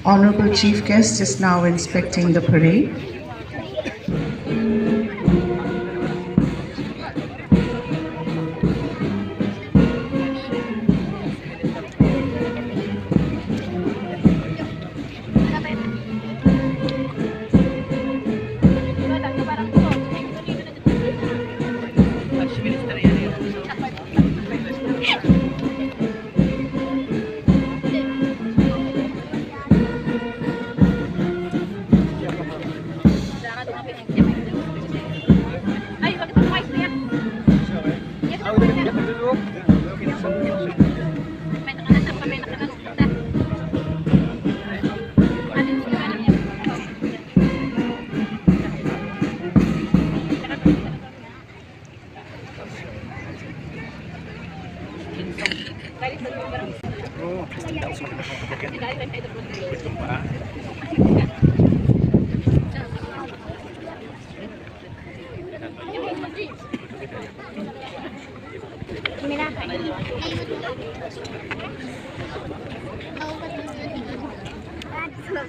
Honorable Chief Guest is now inspecting the parade.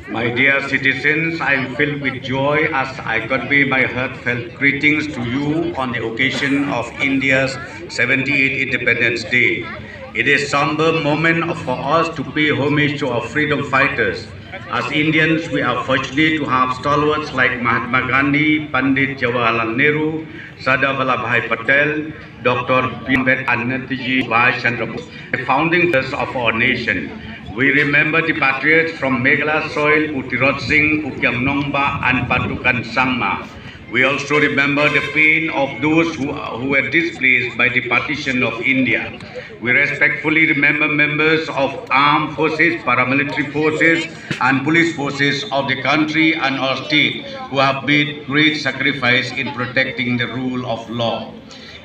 My dear citizens, I am filled with joy as I convey my heartfelt greetings to you on the occasion of India's 78th Independence Day. It is a somber moment for us to pay homage to our freedom fighters. As Indians, we are fortunate to have stalwarts like Mahatma Gandhi, Pandit Jawaharlal Nehru, Sardar Vallabhbhai Patel, Dr. Netaji Subhash Chandra Bose, the founding fathers of our nation. We remember the patriots from Meghalaya soil, Utirot Singh, Ukyam Nongba and Patukan Sangma. We also remember the pain of those who were displaced by the partition of India. We respectfully remember members of armed forces, paramilitary forces and police forces of the country and our state who have made great sacrifice in protecting the rule of law.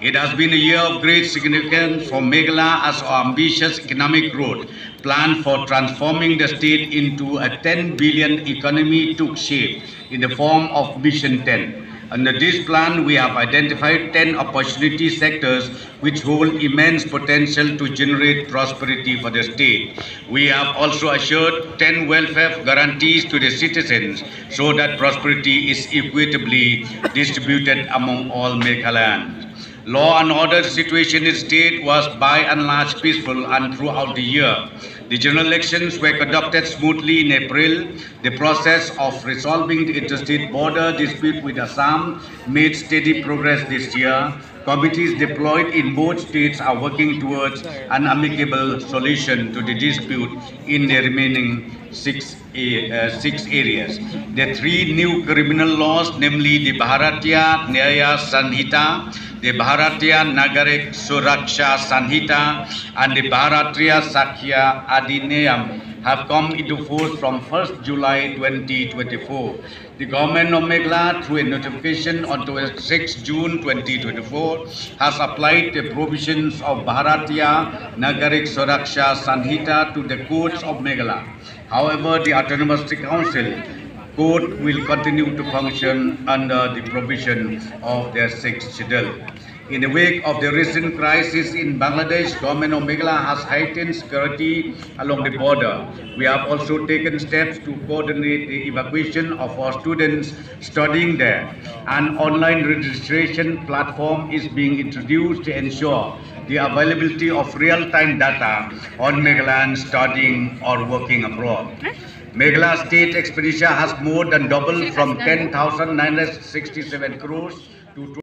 It has been a year of great significance for Meghalaya as our ambitious economic growth plan for transforming the state into a 10 billion economy took shape in the form of Mission 10. Under this plan, we have identified 10 opportunity sectors which hold immense potential to generate prosperity for the state. We have also assured 10 welfare guarantees to the citizens so that prosperity is equitably distributed among all Meghalayans. Law and order situation in the state was by and large peaceful and throughout the year. The general elections were conducted smoothly in April. The process of resolving the interstate border dispute with Assam made steady progress this year. Committees deployed in both states are working towards an amicable solution to the dispute in the remaining six areas. The three new criminal laws, namely the Bharatiya Nyaya Sanhita, the Bharatiya Nagarik Suraksha Sanhita and the Bharatiya Sakhya Adhiniyam have come into force from 1st July 2024. The government of Meghalaya, through a notification on 6 June 2024, has applied the provisions of Bharatiya Nagarik Suraksha Sanhita to the courts of Meghalaya. However, the Autonomous Council Court will continue to function under the provision of their 6th schedule. In the wake of the recent crisis in Bangladesh, government of Meghalaya has heightened security along the border. We have also taken steps to coordinate the evacuation of our students studying there. An online registration platform is being introduced to ensure the availability of real-time data on Meghalayans studying or working abroad. Meghalaya state expenditure has more than doubled from 10,967 crores to